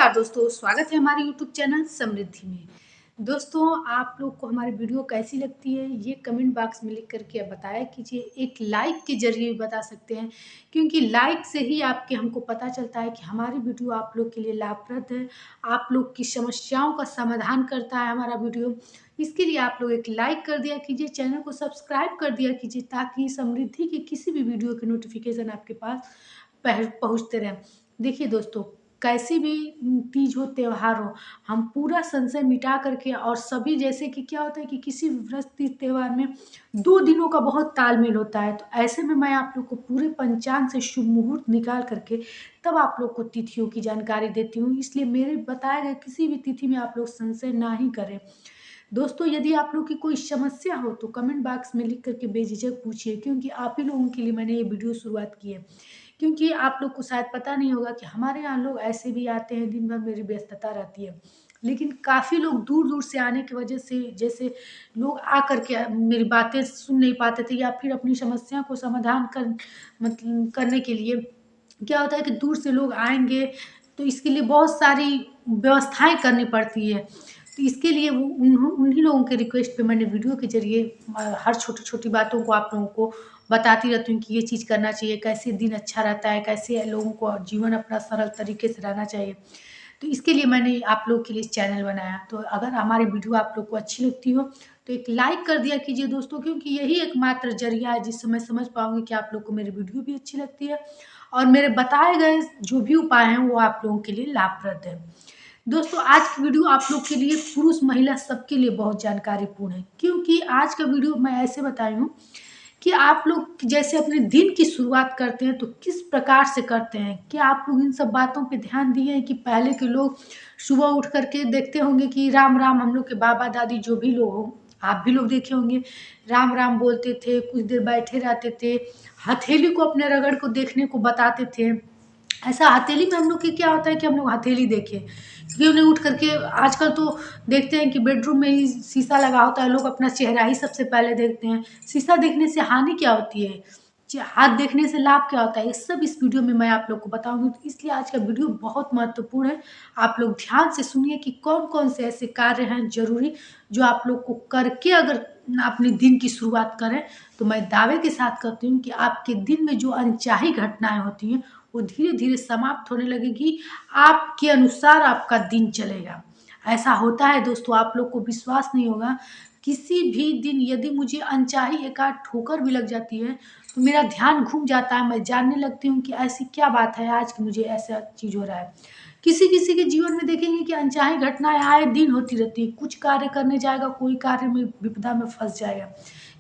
नमस्कार दोस्तों, स्वागत है हमारे यूट्यूब चैनल समृद्धि में। दोस्तों, आप लोग को हमारी वीडियो कैसी लगती है ये कमेंट बॉक्स में लिख करके आप बताया कीजिए। एक लाइक के जरिए भी बता सकते हैं, क्योंकि लाइक से ही आपके हमको पता चलता है कि हमारी वीडियो आप लोग के लिए लाभप्रद है, आप लोग की समस्याओं का समाधान करता है हमारा वीडियो। इसके लिए आप लोग एक लाइक कर दिया कीजिए, चैनल को सब्सक्राइब कर दिया कीजिए, ताकि समृद्धि की किसी भी वीडियो की नोटिफिकेशन आपके पास पहुँचते रहें। देखिए दोस्तों, कैसी भी तीज हो, त्योहार हो, हम पूरा संशय मिटा करके और सभी जैसे कि क्या होता है कि किसी भी व्रत तीज त्योहार में 2 दिनों का बहुत तालमेल होता है। तो ऐसे में मैं आप लोग को पूरे पंचांग से शुभ मुहूर्त निकाल करके तब आप लोग को तिथियों की जानकारी देती हूँ। इसलिए मेरे बताए गए किसी भी तिथि में आप लोग संशय ना ही करें। दोस्तों, यदि आप लोग की कोई समस्या हो तो कमेंट बॉक्स में लिख करके बेझिझक पूछिए, क्योंकि आप ही लोगों के लिए मैंने ये वीडियो शुरुआत की है। क्योंकि आप लोग को शायद पता नहीं होगा कि हमारे यहाँ लोग ऐसे भी आते हैं, दिन भर मेरी व्यस्तता रहती है, लेकिन काफ़ी लोग दूर-दूर से आने की वजह से जैसे लोग आ कर के मेरी बातें सुन नहीं पाते थे, या फिर अपनी समस्या को समाधान करने के लिए क्या होता है कि दूर से लोग आएँगे, तो इसके लिए बहुत सारी व्यवस्थाएँ करनी पड़ती है। तो इसके लिए वो उन्हीं लोगों के रिक्वेस्ट पे मैंने वीडियो के ज़रिए हर छोटी-छोटी बातों को आप लोगों को बताती रहती हूँ कि ये चीज़ करना चाहिए, कैसे दिन अच्छा रहता है, कैसे लोगों को जीवन अपना सरल तरीके से रहना चाहिए। तो इसके लिए मैंने आप लोग के लिए चैनल बनाया। तो अगर हमारी वीडियो आप लोग को अच्छी लगती हो, तो एक लाइक कर दिया कीजिए दोस्तों, क्योंकि यही एकमात्र ज़रिया है जिससे मैं समझ पाऊँगी कि आप लोग को मेरी वीडियो भी अच्छी लगती है और मेरे बताए गए जो भी उपाय हैं वो आप लोगों के लिए लाभप्रद है। दोस्तों, आज की वीडियो आप लोग के लिए पुरुष महिला सबके लिए बहुत जानकारीपूर्ण है, क्योंकि आज का वीडियो मैं ऐसे बताई हूँ कि आप लोग जैसे अपने दिन की शुरुआत करते हैं तो किस प्रकार से करते हैं। क्या आप लोग इन सब बातों पे ध्यान दिए हैं कि पहले के लोग सुबह उठ करके देखते होंगे कि राम राम, हम लोग के बाबा दादी जो भी लोग हों, आप भी लोग देखे होंगे, राम राम बोलते थे, कुछ देर बैठे रहते थे, हथेली को अपने रगड़ को देखने को बताते थे। ऐसा हथेली में हम लोग के क्या होता है कि हम लोग हथेली देखें, क्यों नहीं उठ करके आजकल तो देखते हैं कि बेडरूम में ही शीशा लगा होता है, लोग अपना चेहरा ही सबसे पहले देखते हैं। शीशा देखने से हानि क्या होती है? हाथ देखने से लाभ क्या होता है? ये सब इस वीडियो में मैं आप लोग को बताऊंगी, तो इसलिए आज का वीडियो बहुत महत्वपूर्ण है। आप लोग ध्यान से सुनिए कि कौन कौन से ऐसे कार्य हैं जरूरी, जो आप लोग को करके अगर अपने दिन की शुरुआत करें, तो मैं दावे के साथ कहती हूँ कि आपके दिन में जो अनचाही घटनाएं होती हैं वो धीरे धीरे समाप्त होने लगेगी। आपके अनुसार आपका दिन चलेगा। ऐसा होता है दोस्तों, आप लोग को विश्वास नहीं होगा, किसी भी दिन यदि मुझे अनचाही एक आध ठोकर भी लग जाती है तो मेरा ध्यान घूम जाता है, मैं जानने लगती हूँ कि ऐसी क्या बात है आज कि मुझे ऐसा चीज़ हो रहा है। किसी किसी के जीवन में देखेंगे कि अनचाही घटनाएं आए दिन होती रहती है, कुछ कार्य करने जाएगा, कोई कार्य में विपदा में फंस जाएगा।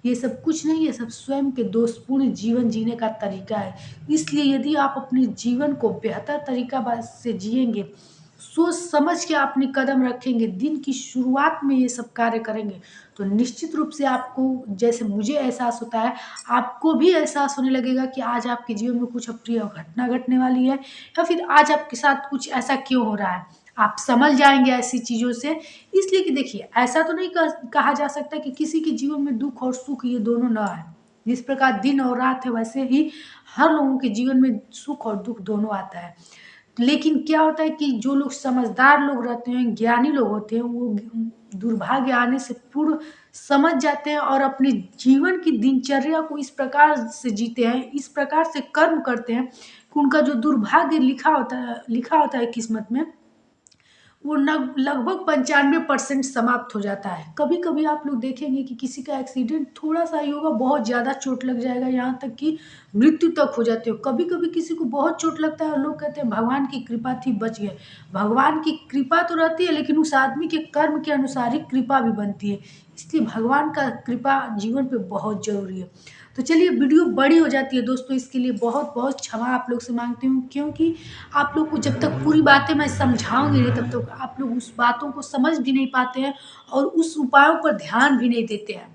ये सब कुछ नहीं, ये सब स्वयं के दोषपूर्ण जीवन जीने का तरीका है। इसलिए यदि आप अपने जीवन को बेहतर तरीका से जिएंगे, सोच समझ के अपनी कदम रखेंगे, दिन की शुरुआत में ये सब कार्य करेंगे, तो निश्चित रूप से आपको जैसे मुझे एहसास होता है, आपको भी एहसास होने लगेगा कि आज आपके जीवन में कुछ अप्रिय घटना घटने वाली है, या फिर आज आपके साथ कुछ ऐसा क्यों हो रहा है। आप समझ जाएंगे ऐसी चीज़ों से। इसलिए कि देखिए, ऐसा तो नहीं कहा जा सकता कि किसी के जीवन में दुख और सुख ये दोनों ना है। जिस प्रकार दिन और रात है, वैसे ही हर लोगों के जीवन में सुख और दुख दोनों आता है। लेकिन क्या होता है कि जो लोग समझदार लोग रहते हैं, ज्ञानी लोग होते हैं, वो दुर्भाग्य आने से पूर्व समझ जाते हैं और अपने जीवन की दिनचर्या को इस प्रकार से जीते हैं, इस प्रकार से कर्म करते हैं कि उनका जो दुर्भाग्य लिखा होता है किस्मत में, वो लगभग 95% समाप्त हो जाता है। कभी-कभी आप लोग देखेंगे कि किसी का एक्सीडेंट थोड़ा-सा ही होगा, बहुत ज़्यादा चोट लग जाएगा, यहाँ तक कि मृत्यु तक हो जाती है। कभी-कभी किसी को बहुत चोट लगता है और लोग कहते हैं भगवान की कृपा थी, बच गए। भगवान की कृपा तो रहती है, लेकिन उस आदमी के कर्म के अनुसार ही कृपा भी बनती है। इसलिए भगवान का कृपा जीवन पे बहुत ज़रूरी है। तो चलिए, वीडियो बड़ी हो जाती है दोस्तों, इसके लिए बहुत-बहुत क्षमा आप लोग से माँगती हूँ, क्योंकि आप लोग को जब तक पूरी बातें मैं समझाऊँगी नहीं, तब तक आप लोग उस बातों को समझ भी नहीं पाते हैं और उस उपायों पर ध्यान भी नहीं देते हैं।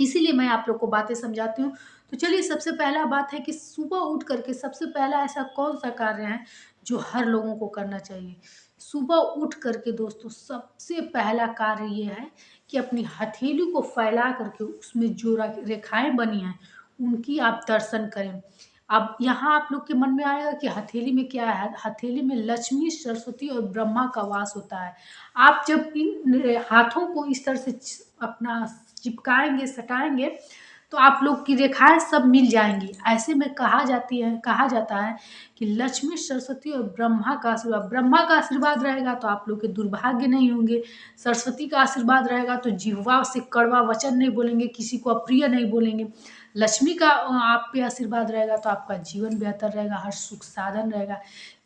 इसीलिए मैं आप लोग को बातें समझाती हूँ। तो चलिए, सबसे पहला बात है कि सुबह उठ करके सबसे पहला ऐसा कौन-सा कार्य है जो हर लोगों को करना चाहिए? सुबह उठ करके दोस्तों सबसे पहला कार्य ये है कि अपनी हथेली को फैला करके उसमें जो रेखाएँ बनी हैं, उनकी आप दर्शन करें। अब यहाँ आप लोग के मन में आएगा कि हथेली में क्या है? हथेली में लक्ष्मी, सरस्वती और ब्रह्मा का वास होता है। आप जब इन हाथों को इस तरह से अपना चिपकाएँगे, सटाएँगे, तो आप लोग की रेखाएँ सब मिल जाएँगी। ऐसे में कहा जाता है कि लक्ष्मी, सरस्वती और ब्रह्मा का आशीर्वाद रहेगा तो आप लोग के दुर्भाग्य नहीं होंगे। सरस्वती का आशीर्वाद रहेगा तो जिह्वा से कड़वा वचन नहीं बोलेंगे, किसी को अप्रिय नहीं बोलेंगे। लक्ष्मी का आप पे आशीर्वाद रहेगा तो आपका जीवन बेहतर रहेगा, हर सुख साधन रहेगा।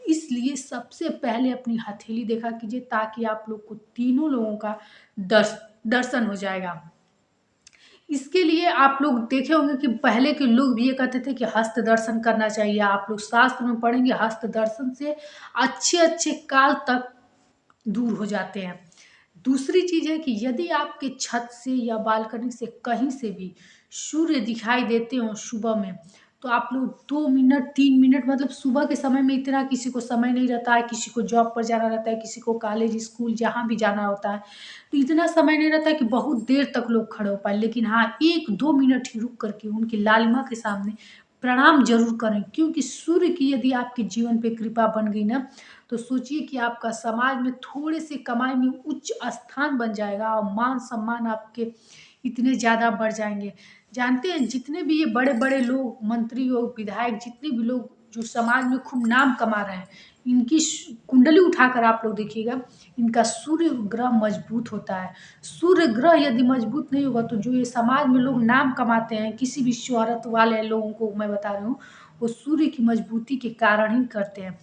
इसलिए सबसे पहले अपनी हथेली देखा कीजिए, ताकि आप लोग को तीनों लोगों का दर्शन हो जाएगा। इसके लिए आप लोग देखे होंगे कि पहले के लोग भी ये कहते थे कि हस्त दर्शन करना चाहिए। आप लोग शास्त्र में पढ़ेंगे, हस्त दर्शन से अच्छे अच्छे काल तक दूर हो जाते हैं। दूसरी चीज़ है कि यदि आपके छत से या बालकनी से कहीं से भी सूर्य दिखाई देते हो सुबह में, तो आप लोग 2 मिनट 3 मिनट, मतलब सुबह के समय में इतना किसी को समय नहीं रहता है, किसी को जॉब पर जाना रहता है, किसी को कॉलेज स्कूल जहाँ भी जाना होता है, तो इतना समय नहीं रहता है कि बहुत देर तक लोग खड़े हो पाए। लेकिन हाँ, 1-2 मिनट ही रुक करके उनकी लालिमा के सामने प्रणाम जरूर करें, क्योंकि सूर्य की यदि आपके जीवन पे कृपा बन गई ना, तो सोचिए कि आपका समाज में थोड़े से कमाई में उच्च स्थान बन जाएगा और मान सम्मान आपके इतने ज़्यादा बढ़ जाएंगे। जानते हैं, जितने भी ये बड़े बड़े लोग, मंत्री और विधायक, जितने भी लोग जो समाज में खूब नाम कमा रहे हैं, इनकी कुंडली उठाकर आप लोग देखिएगा, इनका सूर्य ग्रह मजबूत होता है। सूर्य ग्रह यदि मजबूत नहीं होगा तो जो ये समाज में लोग नाम कमाते हैं, किसी भी शोहरत वाले लोगों को मैं बता रही हूँ, वो सूर्य की मजबूती के कारण ही करते हैं।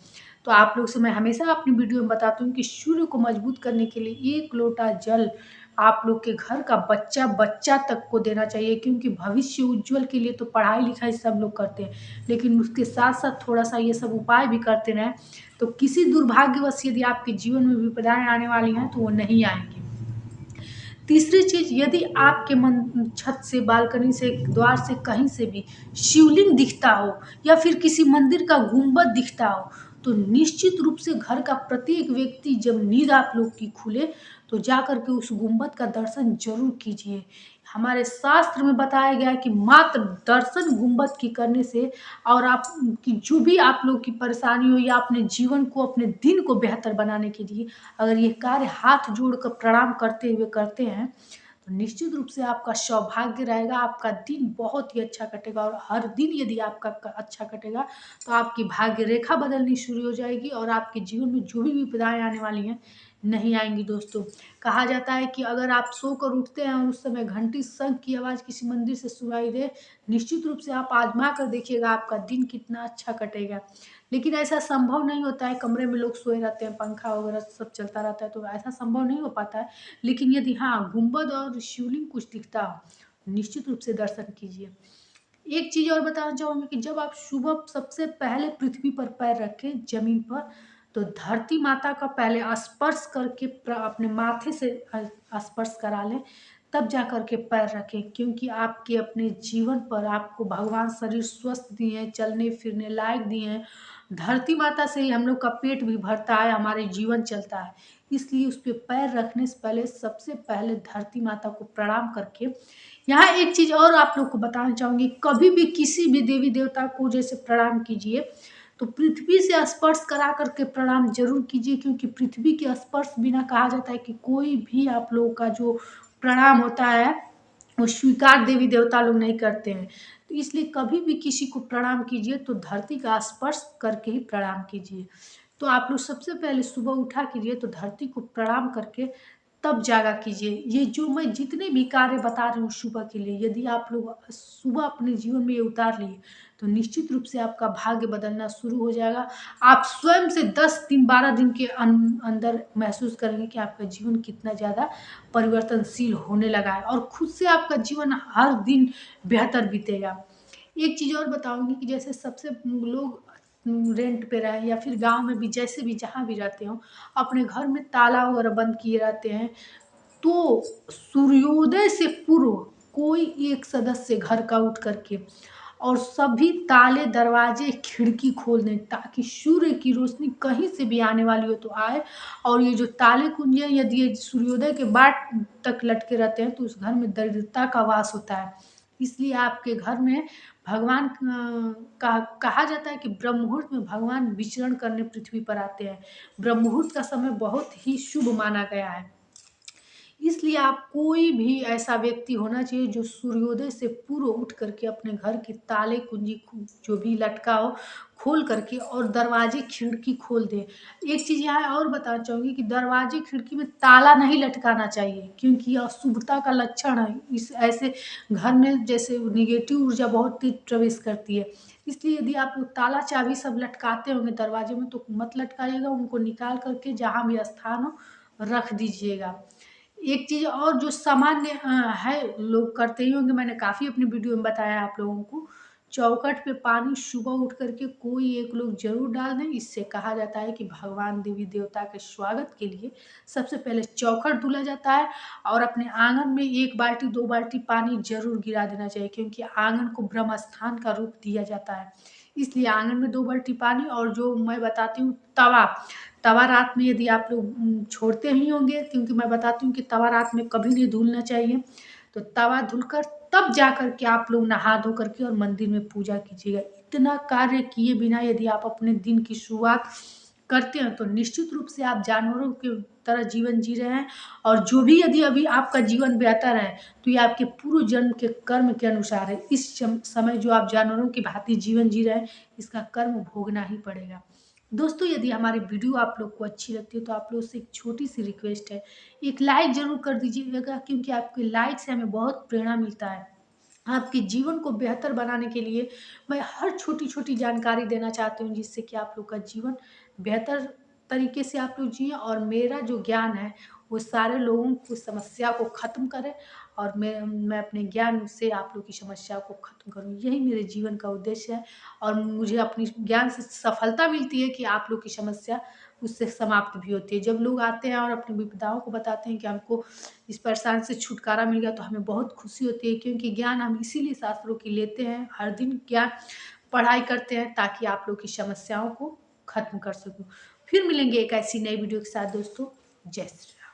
तो आप लोग से मैं हमेशा अपनी वीडियो में बताती हूँ कि सूर्य को मजबूत करने के लिए 1 लोटा जल आप लोग के घर का बच्चा बच्चा तक को देना चाहिए, क्योंकि भविष्य उज्जवल के लिए तो पढ़ाई लिखाई सब लोग करते हैं, लेकिन उसके साथ साथ थोड़ा सा ये सब उपाय भी करते रहें, तो किसी दुर्भाग्यवश यदि आपके जीवन में विपदाएं आने वाली हैं तो वो नहीं आएंगी। तीसरी चीज, यदि आपके मन छत से, बालकनी से, द्वार से कहीं से भी शिवलिंग दिखता हो या फिर किसी मंदिर का गुंबद दिखता हो, तो निश्चित रूप से घर का प्रत्येक व्यक्ति जब नींद आप लोग की खुले तो जा करके उस गुंबद का दर्शन जरूर कीजिए। हमारे शास्त्र में बताया गया है कि मात्र दर्शन गुंबद की करने से, और आप की जो भी आप लोग की परेशानी हो या अपने जीवन को, अपने दिन को बेहतर बनाने के लिए अगर ये कार्य हाथ जोड़कर प्रणाम करते हुए करते हैं, तो निश्चित रूप से आपका सौभाग्य रहेगा, आपका दिन बहुत ही अच्छा कटेगा। और हर दिन यदि आपका अच्छा कटेगा तो आपकी भाग्य रेखा बदलनी शुरू हो जाएगी और आपके जीवन में जो भी विपदाएं आने वाली हैं नहीं आएंगी। दोस्तों, कहा जाता है कि अगर आप सोकर उठते हैं और उस समय घंटी शंख की आवाज़ किसी मंदिर से सुनाई दे, निश्चित रूप से आप आजमा कर देखिएगा, आपका दिन कितना अच्छा कटेगा। लेकिन ऐसा संभव नहीं होता है, कमरे में लोग सोए रहते हैं, पंखा वगैरह सब चलता रहता है, तो ऐसा संभव नहीं हो पाता है। लेकिन यदि हाँ, गुंबद और शिवलिंग कुछ दिखता हो, निश्चित रूप से दर्शन कीजिए। एक चीज़ और बताना चाहूँगी कि जब आप सुबह सबसे पहले पृथ्वी पर पैर रखें, ज़मीन पर, तो धरती माता का पहले स्पर्श करके अपने माथे से स्पर्श करा लें, तब जा कर के पैर रखें, क्योंकि आपके अपने जीवन पर आपको भगवान शरीर स्वस्थ दिए हैं, चलने फिरने लायक दिए हैं। धरती माता से ही हम लोग का पेट भी भरता है, हमारे जीवन चलता है। इसलिए उस पे पैर रखने से पहले सबसे पहले धरती माता को प्रणाम करके, यहाँ एक चीज़ और आप लोग को बताना चाहूँगी, कभी भी किसी भी देवी देवता को जैसे प्रणाम कीजिए तो पृथ्वी से स्पर्श करा करके प्रणाम जरूर कीजिए, क्योंकि पृथ्वी के स्पर्श बिना कहा जाता है कि कोई भी आप लोगों का जो प्रणाम होता है वो स्वीकार देवी देवता लोग नहीं करते हैं। तो इसलिए कभी भी किसी को प्रणाम कीजिए तो धरती का स्पर्श करके ही प्रणाम कीजिए। तो आप लोग सबसे पहले सुबह उठा कीजिए तो धरती को प्रणाम करके तब जागा कीजिए। ये जो मैं जितने भी कार्य बता रही हूँ सुबह के लिए, यदि आप लोग सुबह अपने जीवन में ये उतार लिए तो निश्चित रूप से आपका भाग्य बदलना शुरू हो जाएगा। आप स्वयं से 10 दिन 12 दिन के अंदर महसूस करेंगे कि आपका जीवन कितना ज़्यादा परिवर्तनशील होने लगा है और खुद से आपका जीवन हर दिन बेहतर बीतेगा। एक चीज़ और बताऊंगी कि जैसे सबसे लोग रेंट पे रहे या फिर गांव में भी, जैसे भी जहाँ भी रहते हो, अपने घर में ताला वगैरह बंद किए रहते हैं, तो सूर्योदय से पूर्व कोई एक सदस्य घर का उठ करके और सभी ताले दरवाजे खिड़की खोल दें, ताकि सूर्य की रोशनी कहीं से भी आने वाली हो तो आए। और ये जो ताले कुंजे यदि ये सूर्योदय के बाद तक लटके रहते हैं तो उस घर में दरिद्रता का वास होता है। इसलिए आपके घर में भगवान कहा जाता है कि ब्रह्म मुहूर्त में भगवान विचरण करने पृथ्वी पर आते हैं। ब्रह्म मुहूर्त का समय बहुत ही शुभ माना गया है। इसलिए आप कोई भी ऐसा व्यक्ति होना चाहिए जो सूर्योदय से पूर्व उठ करके अपने घर की ताले कुंजी जो भी लटका हो खोल करके और दरवाजे खिड़की खोल दे। एक चीज़ यहाँ और बताना चाहूँगी कि दरवाजे खिड़की में ताला नहीं लटकाना चाहिए, क्योंकि यह अशुभता का लक्षण है। इस ऐसे घर में जैसे नेगेटिव ऊर्जा बहुत तेज प्रवेश करती है। इसलिए यदि आप लोग ताला चाबी सब लटकाते होंगे दरवाजे में तो मत लटकाइएगा, उनको निकाल करके जहाँ भी स्थान हो रख दीजिएगा। एक चीज़ और जो सामान्य है, लोग करते ही होंगे, मैंने काफ़ी अपनी वीडियो में बताया आप लोगों को, चौखट पे पानी सुबह उठ करके कोई एक लोग ज़रूर डाल दें। इससे कहा जाता है कि भगवान देवी देवता के स्वागत के लिए सबसे पहले चौखट धुला जाता है और अपने आंगन में 1 बाल्टी 2 बाल्टी पानी ज़रूर गिरा देना चाहिए, क्योंकि आंगन को ब्रह्म स्थान का रूप दिया जाता है। इसलिए आंगन में 2 बाल्टी पानी, और जो मैं बताती हूँ तवा, तवा रात में यदि आप लोग छोड़ते ही होंगे, क्योंकि मैं बताती हूँ कि तवा रात में कभी नहीं धुलना चाहिए। तो तवा धुलकर तब जा कर के आप लोग नहा धो करके और मंदिर में पूजा कीजिएगा। इतना कार्य किए बिना यदि आप अपने दिन की शुरुआत करते हैं तो निश्चित रूप से आप जानवरों की तरह जीवन जी रहे हैं, और जो भी यदि अभी आपका जीवन बेहतर है तो ये आपके पूर्व जन्म के कर्म के अनुसार है। इस समय जो आप जानवरों की भांति जीवन जी रहे हैं, इसका कर्म भोगना ही पड़ेगा। दोस्तों, यदि हमारी वीडियो आप लोग को अच्छी लगती है तो आप लोग से एक छोटी सी रिक्वेस्ट है, एक लाइक ज़रूर कर दीजिएगा, क्योंकि आपके लाइक से हमें बहुत प्रेरणा मिलता है। आपके जीवन को बेहतर बनाने के लिए मैं हर छोटी-छोटी जानकारी देना चाहती हूँ, जिससे कि आप लोग का जीवन बेहतर तरीके से आप लोग जिएँ, और मेरा जो ज्ञान है वो सारे लोगों की समस्या को ख़त्म करे, और मैं अपने ज्ञान से आप लोग की समस्या को ख़त्म करूँ। यही मेरे जीवन का उद्देश्य है, और मुझे अपनी ज्ञान से सफलता मिलती है कि आप लोग की समस्या उससे समाप्त भी होती है। जब लोग आते हैं और अपनी विपदाओं को बताते हैं कि हमको इस परेशानी से छुटकारा मिल गया, तो हमें बहुत खुशी होती है, क्योंकि ज्ञान हम इसीलिए शास्त्रों की लेते हैं, हर दिन ज्ञान पढ़ाई करते हैं ताकि आप लोग की समस्याओं को खत्म कर सकूं। फिर मिलेंगे एक ऐसी नई वीडियो के साथ दोस्तों। जय श्री राम।